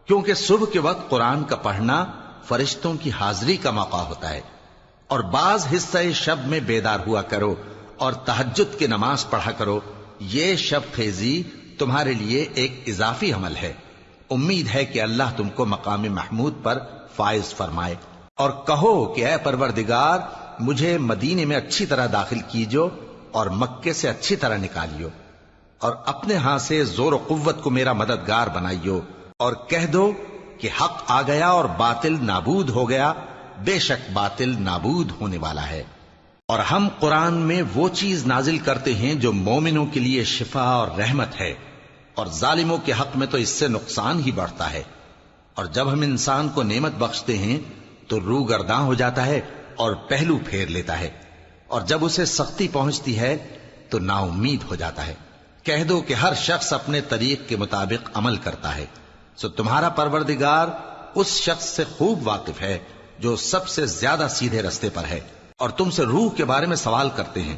کیونکہ صبح کے وقت قرآن کا پڑھنا فرشتوں کی حاضری کا موقع ہوتا ہے، اور بعض حصہ شب میں بیدار ہوا کرو اور تہجد کی نماز پڑھا کرو، یہ شب خیزی تمہارے لیے ایک اضافی عمل ہے۔ امید ہے کہ اللہ تم کو مقام محمود پر فائز فرمائے۔ اور کہو کہ اے پروردگار، مجھے مدینے میں اچھی طرح داخل کیجو اور مکے سے اچھی طرح نکالیو، اور اپنے ہاں سے زور و قوت کو میرا مددگار بنائیو، اور کہہ دو کہ حق آ گیا اور باطل نابود ہو گیا، بے شک باطل نابود ہونے والا ہے۔ اور ہم قرآن میں وہ چیز نازل کرتے ہیں جو مومنوں کے لیے شفا اور رحمت ہے، اور ظالموں کے حق میں تو اس سے نقصان ہی بڑھتا ہے۔ اور جب ہم انسان کو نعمت بخشتے ہیں تو روح گرداں ہو جاتا ہے اور پہلو پھیر لیتا ہے، اور جب اسے سختی پہنچتی ہے تو نا امید ہو جاتا ہے۔ کہہ دو کہ ہر شخص اپنے طریق کے مطابق عمل کرتا ہے، سو تمہارا پروردگار اس شخص سے خوب واقف ہے جو سب سے زیادہ سیدھے رستے پر ہے۔ اور تم سے روح کے بارے میں سوال کرتے ہیں،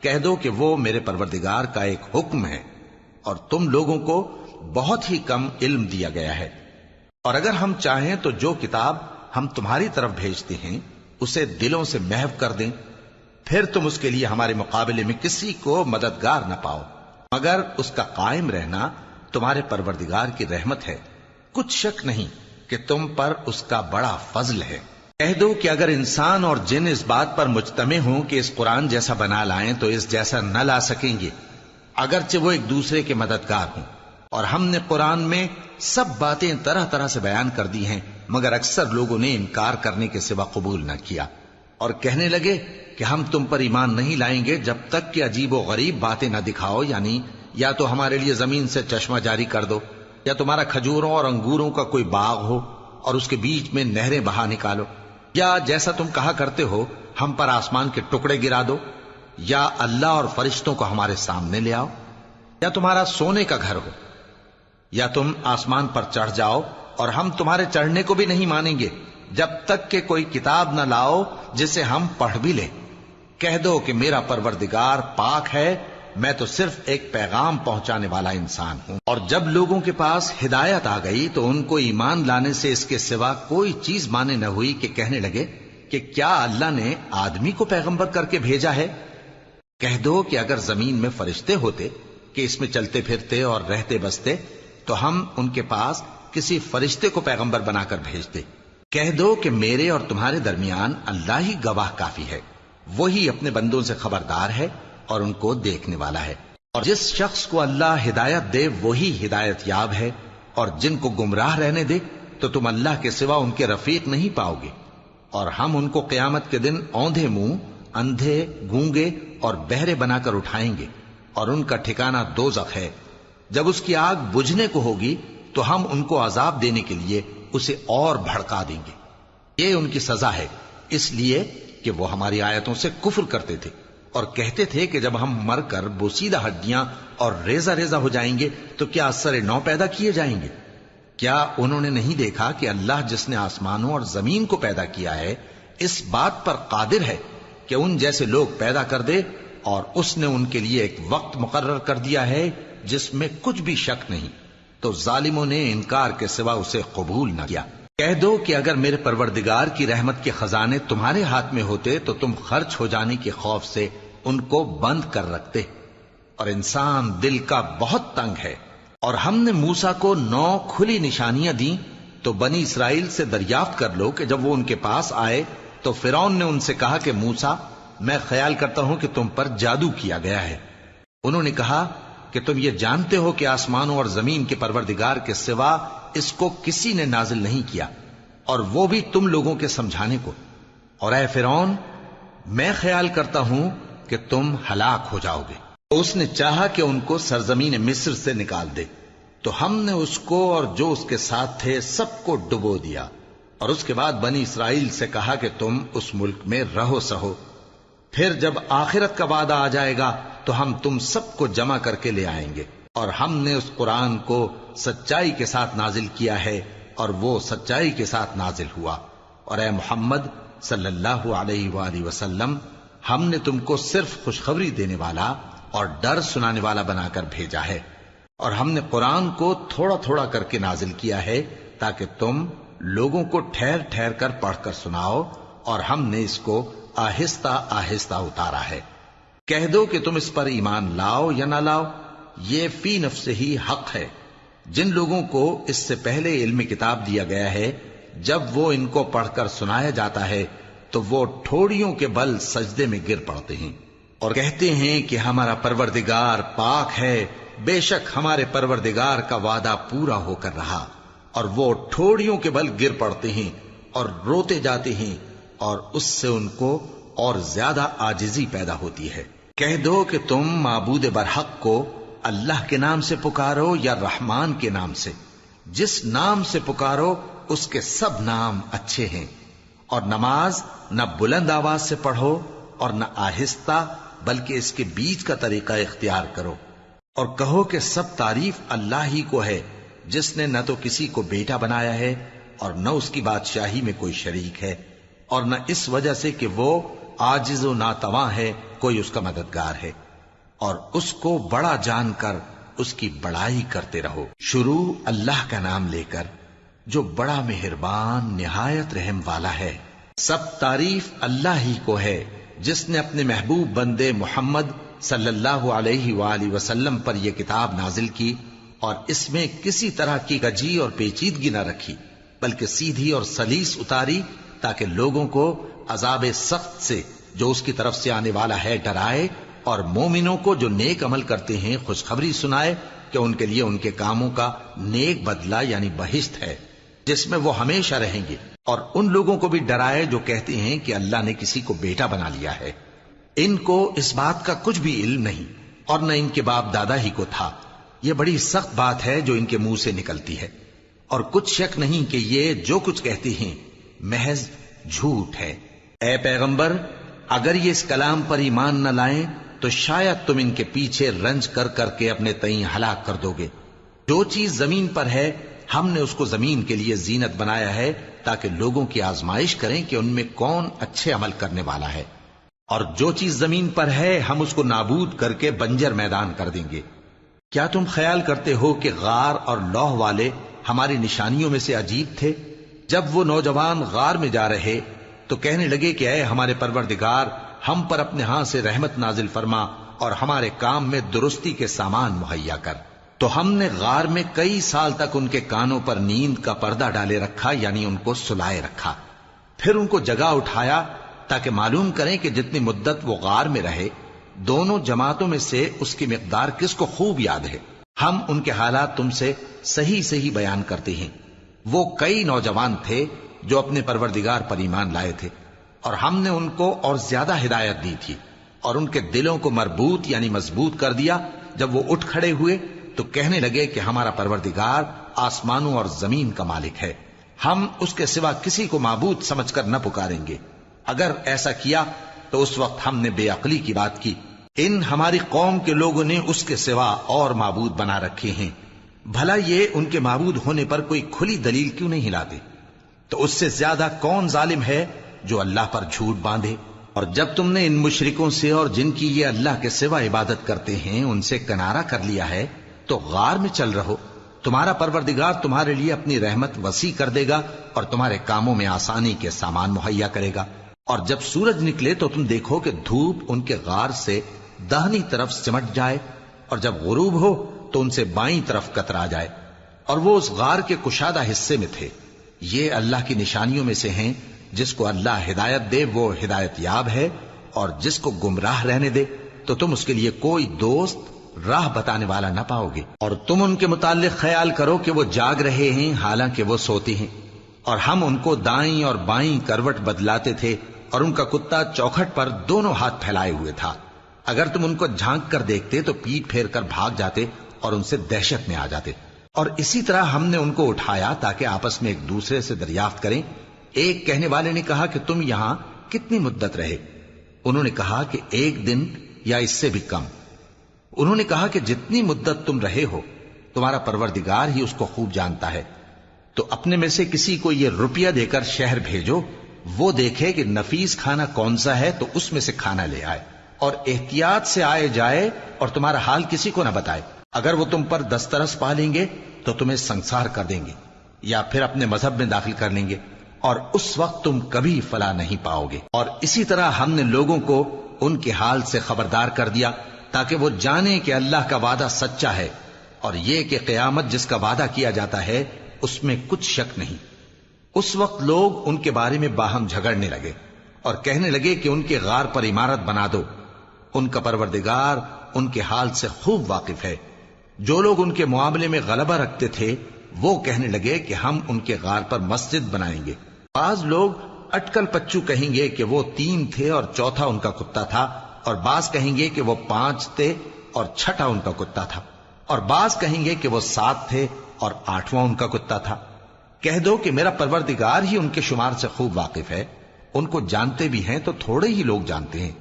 کہہ دو کہ وہ میرے پروردگار کا ایک حکم ہے، اور تم لوگوں کو بہت ہی کم علم دیا گیا ہے۔ اور اگر ہم چاہیں تو جو کتاب ہم تمہاری طرف بھیجتے ہیں اسے دلوں سے محو کر دیں، پھر تم اس کے لیے ہمارے مقابلے میں کسی کو مددگار نہ پاؤ، مگر اس کا قائم رہنا تمہارے پروردگار کی رحمت ہے، کچھ شک نہیں کہ تم پر اس کا بڑا فضل ہے۔ کہہ دو کہ اگر انسان اور جن اس بات پر مجتمع ہوں کہ اس قرآن جیسا بنا لائیں تو اس جیسا نہ لا سکیں گے، اگرچہ وہ ایک دوسرے کے مددگار ہوں۔ اور ہم نے قرآن میں سب باتیں طرح طرح سے بیان کر دی ہیں، مگر اکثر لوگوں نے انکار کرنے کے سوا قبول نہ کیا، اور کہنے لگے کہ ہم تم پر ایمان نہیں لائیں گے جب تک کہ عجیب و غریب باتیں نہ دکھاؤ، یعنی یا تو ہمارے لیے زمین سے چشمہ جاری کر دو، یا تمہارا کھجوروں اور انگوروں کا کوئی باغ ہو اور اس کے بیچ میں نہریں بہا نکالو، یا جیسا تم کہا کرتے ہو ہم پر آسمان کے ٹکڑے گرا دو، یا اللہ اور فرشتوں کو ہمارے سامنے لے آؤ، یا تمہارا سونے کا گھر ہو، یا تم آسمان پر چڑھ جاؤ، اور ہم تمہارے چڑھنے کو بھی نہیں مانیں گے جب تک کہ کوئی کتاب نہ لاؤ جسے ہم پڑھ بھی لیں۔ کہہ دو کہ میرا پروردگار پاک ہے، میں تو صرف ایک پیغام پہنچانے والا انسان ہوں۔ اور جب لوگوں کے پاس ہدایت آ گئی تو ان کو ایمان لانے سے اس کے سوا کوئی چیز مانے نہ ہوئی کہ کہنے لگے کہ کیا اللہ نے آدمی کو پیغمبر کر کے بھیجا ہے؟ کہہ دو کہ اگر زمین میں فرشتے ہوتے کہ اس میں چلتے پھرتے اور رہتے بستے تو ہم ان کے پاس کسی فرشتے کو پیغمبر بنا کر بھیجتے۔ کہہ دو کہ میرے اور تمہارے درمیان اللہ ہی گواہ کافی ہے، وہی اپنے بندوں سے خبردار ہے اور ان کو دیکھنے والا ہے۔ اور جس شخص کو اللہ ہدایت دے وہی ہدایت یاب ہے، اور جن کو گمراہ رہنے دے تو تم اللہ کے سوا ان کے رفیق نہیں پاؤ گے۔ اور ہم ان کو قیامت کے دن اوندھے منہ، اندھے، گونگے اور بہرے بنا کر اٹھائیں گے، اور ان کا ٹھکانہ دوزخ ہے۔ جب اس کی آگ بجھنے کو ہوگی تو ہم ان کو عذاب دینے کے لیے اسے اور بھڑکا دیں گے۔ یہ ان کی سزا ہے، اس لیے کہ وہ ہماری آیتوں سے کفر کرتے تھے اور کہتے تھے کہ جب ہم مر کر بوسیدہ ہڈیاں اور ریزہ ریزہ ہو جائیں گے تو کیا اثر نو پیدا کیے جائیں گے؟ کیا انہوں نے نہیں دیکھا کہ اللہ جس نے آسمانوں اور زمین کو پیدا کیا ہے اس بات پر قادر ہے کہ ان جیسے لوگ پیدا کر دے، اور اس نے ان کے لیے ایک وقت مقرر کر دیا ہے جس میں کچھ بھی شک نہیں، تو ظالموں نے انکار کے سوا اسے قبول نہ کیا۔ کہہ دو کہ اگر میرے پروردگار کی رحمت کے خزانے تمہارے ہاتھ میں ہوتے تو تم خرچ ہو جانے کے خوف سے ان کو بند کر رکھتے، اور انسان دل کا بہت تنگ ہے۔ اور ہم نے موسیٰ کو 9 کھلی نشانیاں دیں تو بنی اسرائیل سے دریافت کر لو کہ جب وہ ان کے پاس آئے تو فرعون نے ان سے کہا کہ موسیٰ، میں خیال کرتا ہوں کہ تم پر جادو کیا گیا ہے۔ انہوں نے کہا کہ تم یہ جانتے ہو کہ آسمانوں اور زمین کے پروردگار کے سوا اس کو کسی نے نازل نہیں کیا، اور وہ بھی تم لوگوں کے سمجھانے کو۔ اور اے فرعون، میں خیال کرتا ہوں کہ تم ہلاک ہو جاؤ گے۔ تو اس نے چاہا کہ ان کو سرزمین مصر سے نکال دے، تو ہم نے اس کو اور جو اس کے ساتھ تھے سب کو ڈبو دیا، اور اس کے بعد بنی اسرائیل سے کہا کہ تم اس ملک میں رہو سہو، پھر جب آخرت کا وعدہ آ جائے گا تو ہم تم سب کو جمع کر کے لے آئیں گے۔ اور ہم نے اس قرآن کو سچائی کے ساتھ نازل کیا ہے، اور وہ سچائی کے ساتھ نازل ہوا۔ اور اے محمد صلی اللہ علیہ وآلہ وسلم، ہم نے تم کو صرف خوشخبری دینے والا اور ڈر سنانے والا بنا کر بھیجا ہے، اور ہم نے قرآن کو تھوڑا تھوڑا کر کے نازل کیا ہے تاکہ تم لوگوں کو ٹھہر ٹھہر کر پڑھ کر سناؤ، اور ہم نے اس کو آہستہ آہستہ اتارا ہے۔ کہہ دو کہ تم اس پر ایمان لاؤ یا نہ لاؤ، یہ فی نفس ہی حق ہے۔ جن لوگوں کو اس سے پہلے علم کتاب دیا گیا ہے، جب وہ ان کو پڑھ کر سنایا جاتا ہے تو وہ ٹھوڑیوں کے بل سجدے میں گر پڑتے ہیں اور کہتے ہیں کہ ہمارا پروردگار پاک ہے، بے شک ہمارے پروردگار کا وعدہ پورا ہو کر رہا، اور وہ ٹھوڑیوں کے بل گر پڑتے ہیں اور روتے جاتے ہیں، اور اس سے ان کو اور زیادہ عاجزی پیدا ہوتی ہے۔ کہہ دو کہ تم معبود برحق کو اللہ کے نام سے پکارو یا رحمان کے نام سے، جس نام سے پکارو اس کے سب نام اچھے ہیں، اور نماز نہ بلند آواز سے پڑھو اور نہ آہستہ، بلکہ اس کے بیچ کا طریقہ اختیار کرو، اور کہو کہ سب تعریف اللہ ہی کو ہے، جس نے نہ تو کسی کو بیٹا بنایا ہے اور نہ اس کی بادشاہی میں کوئی شریک ہے، اور نہ اس وجہ سے کہ وہ عاجز و ناتواں ہے کوئی اس کا مددگار ہے، اور اس کو بڑا جان کر اس کی بڑائی کرتے رہو۔ شروع اللہ کا نام لے کر جو بڑا مہربان نہایت رحم والا ہے۔ سب تعریف اللہ ہی کو ہے جس نے اپنے محبوب بندے محمد صلی اللہ علیہ وآلہ وسلم پر یہ کتاب نازل کی، اور اس میں کسی طرح کی کجی اور پیچیدگی نہ رکھی، بلکہ سیدھی اور سلیس اتاری، تاکہ لوگوں کو عذاب سخت سے جو اس کی طرف سے آنے والا ہے ڈرائے، اور مومنوں کو جو نیک عمل کرتے ہیں خوشخبری سنائے کہ ان کے لیے ان کے کاموں کا نیک بدلہ یعنی بہشت ہے جس میں وہ ہمیشہ رہیں گے، اور ان لوگوں کو بھی ڈرائے جو کہتے ہیں کہ اللہ نے کسی کو بیٹا بنا لیا ہے۔ ان کو اس بات کا کچھ بھی علم نہیں، اور نہ ان کے باپ دادا ہی کو تھا۔ یہ بڑی سخت بات ہے جو ان کے منہ سے نکلتی ہے، اور کچھ شک نہیں کہ یہ جو کچھ کہتے ہیں محض جھوٹ ہے۔ اے پیغمبر، اگر یہ اس کلام پر ایمان نہ لائیں تو شاید تم ان کے پیچھے رنج کر کر کے اپنے تئیں ہلاک کر دو گے۔ جو چیز زمین پر ہے ہم نے اس کو زمین کے لیے زینت بنایا ہے، تاکہ لوگوں کی آزمائش کریں کہ ان میں کون اچھے عمل کرنے والا ہے، اور جو چیز زمین پر ہے ہم اس کو نابود کر کے بنجر میدان کر دیں گے۔ کیا تم خیال کرتے ہو کہ غار اور لوح والے ہماری نشانیوں میں سے عجیب تھے؟ جب وہ نوجوان غار میں جا رہے تو کہنے لگے کہ اے ہمارے پروردگار، ہم پر اپنے ہاں سے رحمت نازل فرما اور ہمارے کام میں درستی کے سامان مہیا کر۔ تو ہم نے غار میں کئی سال تک ان کے کانوں پر نیند کا پردہ ڈالے رکھا، یعنی ان کو سلائے رکھا، پھر ان کو جگا اٹھایا تاکہ معلوم کریں کہ جتنی مدت وہ غار میں رہے دونوں جماعتوں میں سے اس کی مقدار کس کو خوب یاد ہے۔ ہم ان کے حالات تم سے صحیح صحیح بیان کرتے ہیں۔ وہ کئی نوجوان تھے جو اپنے پروردگار پر ایمان لائے تھے، اور ہم نے ان کو اور زیادہ ہدایت دی تھی، اور ان کے دلوں کو مربوط یعنی مضبوط کر دیا۔ جب وہ اٹھ کھڑے ہوئے تو کہنے لگے کہ ہمارا پروردگار آسمانوں اور زمین کا مالک ہے، ہم اس کے سوا کسی کو معبود سمجھ کر نہ پکاریں گے۔ اگر ایسا کیا تو اس وقت ہم نے بے عقلی کی بات کی۔ ان ہماری قوم کے لوگوں نے اس کے سوا اور معبود بنا رکھے ہیں، بھلا یہ ان کے معبود ہونے پر کوئی کھلی دلیل کیوں نہیں لاتے؟ تو اس سے زیادہ کون ظالم ہے جو اللہ پر جھوٹ باندھے؟ اور جب تم نے ان مشرکوں سے اور جن کی یہ اللہ کے سوا عبادت کرتے ہیں ان سے کنارہ کر لیا ہے تو غار میں چل رہو، تمہارا پروردگار تمہارے لیے اپنی رحمت وسیع کر دے گا اور تمہارے کاموں میں آسانی کے سامان مہیا کرے گا۔ اور جب سورج نکلے تو تم دیکھو کہ دھوپ ان کے غار سے داہنی طرف سمٹ جائے، اور جب غروب ہو تو ان سے بائیں طرف کترا جائے، اور وہ اس غار کے کشادہ حصے میں تھے۔ یہ اللہ کی نشانیوں میں سے ہیں، جس کو اللہ ہدایت دے وہ ہدایت یاب ہے، اور جس کو گمراہ رہنے دے تو تم اس کے لیے کوئی دوست راہ بتانے والا نہ پاؤ گے۔ اور تم ان کے متعلق خیال کرو کہ وہ جاگ رہے ہیں حالانکہ وہ سوتے ہیں، اور ہم ان کو دائیں اور بائیں کروٹ بدلاتے تھے، اور ان کا کتا چوکھٹ پر دونوں ہاتھ پھیلائے ہوئے تھا۔ اگر تم ان کو جھانک کر دیکھتے تو پیٹ پھیر کر بھاگ جاتے اور ان سے دہشت میں آ جاتے۔ اور اسی طرح ہم نے ان کو اٹھایا تاکہ آپس میں ایک دوسرے سے دریافت کریں۔ ایک کہنے والے نے کہا کہ تم یہاں کتنی مدت رہے؟ انہوں نے کہا کہ 1 دن یا اس سے بھی کم۔ انہوں نے کہا کہ جتنی مدت تم رہے ہو تمہارا پروردگار ہی اس کو خوب جانتا ہے، تو اپنے میں سے کسی کو یہ روپیہ دے کر شہر بھیجو، وہ دیکھے کہ نفیس کھانا کون سا ہے تو اس میں سے کھانا لے آئے، اور احتیاط سے آئے جائے اور تمہارا حال کسی کو نہ بتائے۔ اگر وہ تم پر دسترس پا لیں گے تو تمہیں سنسار کر دیں گے، یا پھر اپنے مذہب میں داخل کر لیں گے، اور اس وقت تم کبھی فلاح نہیں پاؤ گے۔ اور اسی طرح ہم نے لوگوں کو ان کے حال سے خبردار کر دیا تاکہ وہ جانیں کہ اللہ کا وعدہ سچا ہے، اور یہ کہ قیامت جس کا وعدہ کیا جاتا ہے اس میں کچھ شک نہیں۔ اس وقت لوگ ان کے بارے میں باہم جھگڑنے لگے اور کہنے لگے کہ ان کے غار پر عمارت بنا دو۔ ان کا پروردگار ان کے حال سے خوب واقف ہے۔ جو لوگ ان کے معاملے میں غلبہ رکھتے تھے وہ کہنے لگے کہ ہم ان کے غار پر مسجد بنائیں گے۔ بعض لوگ اٹکل پچو کہیں گے کہ وہ 3 تھے اور چوتھا ان کا کتا تھا، اور بعض کہیں گے کہ وہ 5 تھے اور چھٹا ان کا کتا تھا، اور بعض کہیں گے کہ وہ 7 تھے اور 8واں ان کا کتا تھا۔ کہہ دو کہ میرا پروردگار ہی ان کے شمار سے خوب واقف ہے، ان کو جانتے بھی ہیں تو تھوڑے ہی لوگ جانتے ہیں۔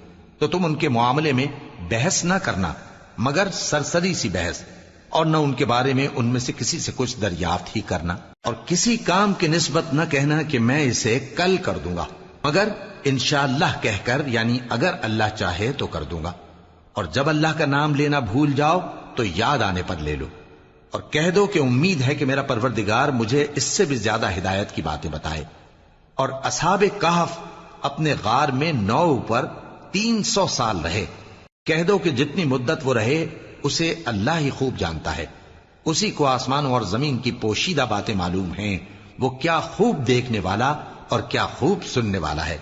تو تم ان کے معاملے میں بحث نہ کرنا مگر سرسری سی بحث، اور نہ ان کے بارے میں ان میں سے کسی سے کچھ دریافت ہی کرنا، اور کسی کام کی نسبت نہ کہنا کہ میں اسے کل کر دوں گا، مگر انشاءاللہ کہہ کر، یعنی اگر اللہ چاہے تو کر دوں گا۔ اور جب اللہ کا نام لینا بھول جاؤ تو یاد آنے پر لے لو، اور کہہ دو کہ امید ہے کہ میرا پروردگار مجھے اس سے بھی زیادہ ہدایت کی باتیں بتائے۔ اور اصحاب کہف اپنے غار میں 9 پر 300 سال رہے۔ کہہ دو کہ جتنی مدت وہ رہے اسے اللہ ہی خوب جانتا ہے، اسی کو آسمانوں اور زمین کی پوشیدہ باتیں معلوم ہیں، وہ کیا خوب دیکھنے والا اور کیا خوب سننے والا ہے۔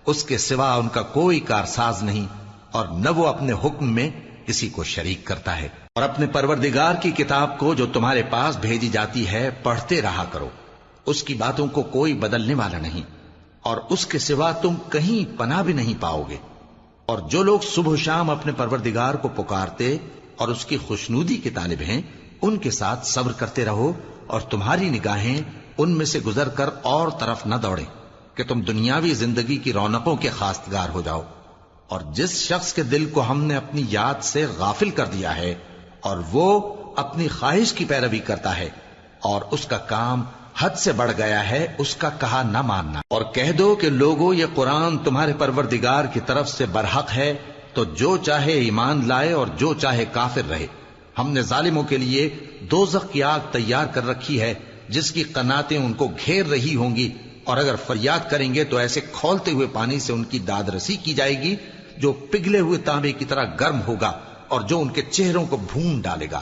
اس کے سوا ان کا کوئی کارساز نہیں، اور نہ وہ اپنے حکم میں کسی کو شریک کرتا ہے۔ اور اپنے پروردگار کی کتاب کو جو تمہارے پاس بھیجی جاتی ہے پڑھتے رہا کرو، اس کی باتوں کو کوئی بدلنے والا نہیں، اور اس کے سوا تم کہیں پناہ بھی نہیں پاؤ گے۔ اور جو لوگ صبح و شام اپنے پروردگار کو پکارتے اور اس کی خوشنودی کے طالب ہیں، ان کے ساتھ صبر کرتے رہو، اور تمہاری نگاہیں ان میں سے گزر کر اور طرف نہ دوڑیں کہ تم دنیاوی زندگی کی رونقوں کے خواستگار ہو جاؤ۔ اور جس شخص کے دل کو ہم نے اپنی یاد سے غافل کر دیا ہے اور وہ اپنی خواہش کی پیروی کرتا ہے اور اس کا کام حد سے بڑھ گیا ہے، اس کا کہا نہ ماننا۔ اور کہہ دو کہ لوگوں یہ قرآن تمہارے پروردگار کی طرف سے برحق ہے، تو جو چاہے ایمان لائے اور جو چاہے کافر رہے۔ ہم نے ظالموں کے لیے دوزخ کی آگ تیار کر رکھی ہے جس کی قناتیں ان کو گھیر رہی ہوں گی، اور اگر فریاد کریں گے تو ایسے کھولتے ہوئے پانی سے ان کی داد رسی کی جائے گی جو پگھلے ہوئے تانبے کی طرح گرم ہوگا، اور جو ان کے چہروں کو بھون ڈالے گا۔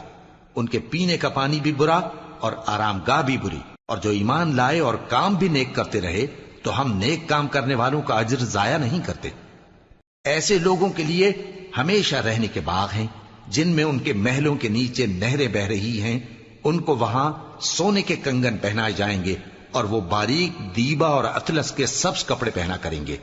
ان کے پینے کا پانی بھی برا اور آرام گاہ بھی بری۔ اور جو ایمان لائے اور کام بھی نیک کرتے رہے تو ہم نیک کام کرنے والوں کا اجر ضائع نہیں کرتے۔ ایسے لوگوں کے لیے ہمیشہ رہنے کے باغ ہیں جن میں ان کے محلوں کے نیچے نہریں بہ رہی ہیں، ان کو وہاں سونے کے کنگن پہنائے جائیں گے، اور وہ باریک دیبا اور اطلس کے سبز کپڑے پہنا کریں گے،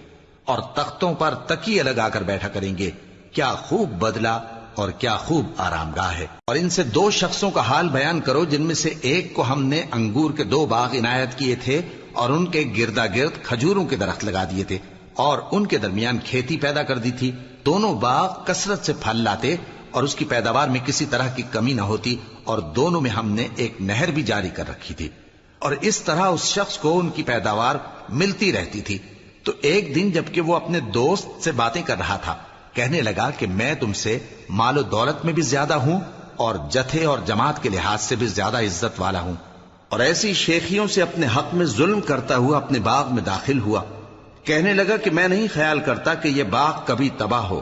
اور تختوں پر تکیے لگا کر بیٹھا کریں گے۔ کیا خوب بدلہ اور کیا خوب آرام گاہ ہے۔ اور ان سے 2 شخصوں کا حال بیان کرو جن میں سے ایک کو ہم نے انگور کے 2 باغ عنایت کیے تھے اور ان کے گردا گرد کھجوروں کے درخت لگا دیے تھے، اور ان کے درمیان کھیتی پیدا کر دی تھی۔ دونوں باغ کثرت سے پھل لاتے اور اس کی پیداوار میں کسی طرح کی کمی نہ ہوتی، اور دونوں میں ہم نے ایک نہر بھی جاری کر رکھی تھی، اور اس طرح اس شخص کو ان کی پیداوار ملتی رہتی تھی۔ تو ایک دن جبکہ وہ اپنے دوست سے باتیں کر رہا تھا، کہنے لگا کہ میں تم سے مال و دولت میں بھی زیادہ ہوں اور جتھے اور جماعت کے لحاظ سے بھی زیادہ عزت والا ہوں، اور ایسی شیخیوں سے اپنے حق میں ظلم کرتا ہوا اپنے باغ میں داخل ہوا۔ کہنے لگا کہ میں نہیں خیال کرتا کہ یہ باغ کبھی تباہ ہو،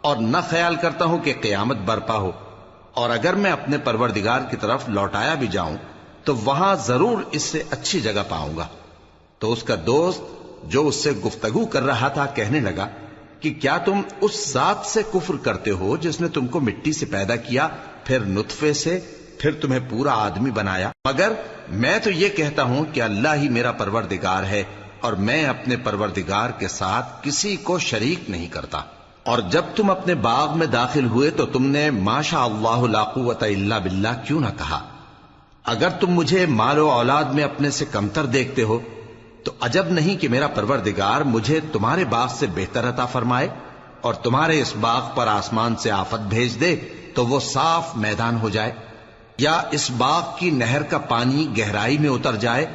اور نہ خیال کرتا ہوں کہ قیامت برپا ہو، اور اگر میں اپنے پروردگار کی طرف لوٹایا بھی جاؤں تو وہاں ضرور اس سے اچھی جگہ پاؤں گا۔ تو اس کا دوست جو اس سے گفتگو کر رہا تھا کہنے لگا کہ کیا تم اس ذات سے کفر کرتے ہو جس نے تم کو مٹی سے پیدا کیا، پھر نطفے سے، پھر تمہیں پورا آدمی بنایا؟ مگر میں تو یہ کہتا ہوں کہ اللہ ہی میرا پروردگار ہے، اور میں اپنے پروردگار کے ساتھ کسی کو شریک نہیں کرتا۔ اور جب تم اپنے باغ میں داخل ہوئے تو تم نے ما شاء اللہ لا قوت الا باللہ کیوں نہ کہا؟ اگر تم مجھے مال و اولاد میں اپنے سے کمتر دیکھتے ہو تو عجب نہیں کہ میرا پروردگار مجھے تمہارے باغ سے بہتر عطا فرمائے، اور تمہارے اس باغ پر آسمان سے آفت بھیج دے تو وہ صاف میدان ہو جائے، یا اس باغ کی نہر کا پانی گہرائی میں اتر جائے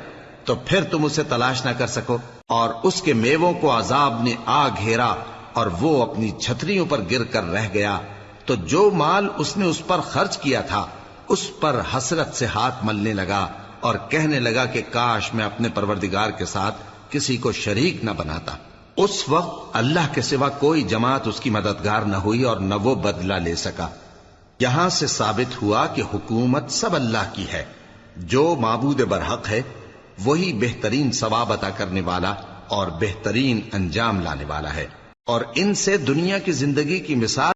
تو پھر تم اسے تلاش نہ کر سکو، اور اس کے میووں کو عذاب نے آ گھیرا اور وہ اپنی چھتریوں پر گر کر رہ گیا، تو جو مال اس نے اس پر خرچ کیا تھا اس پر حسرت سے ہاتھ ملنے لگا اور کہنے لگا کہ کاش میں اپنے پروردگار کے ساتھ کسی کو شریک نہ بناتا۔ اس وقت اللہ کے سوا کوئی جماعت اس کی مددگار نہ ہوئی اور نہ وہ بدلہ لے سکا۔ یہاں سے ثابت ہوا کہ حکومت سب اللہ کی ہے۔ جو معبود برحق ہے وہی بہترین ثواب عطا کرنے والا اور بہترین انجام لانے والا ہے۔ اور ان سے دنیا کی زندگی کی مثال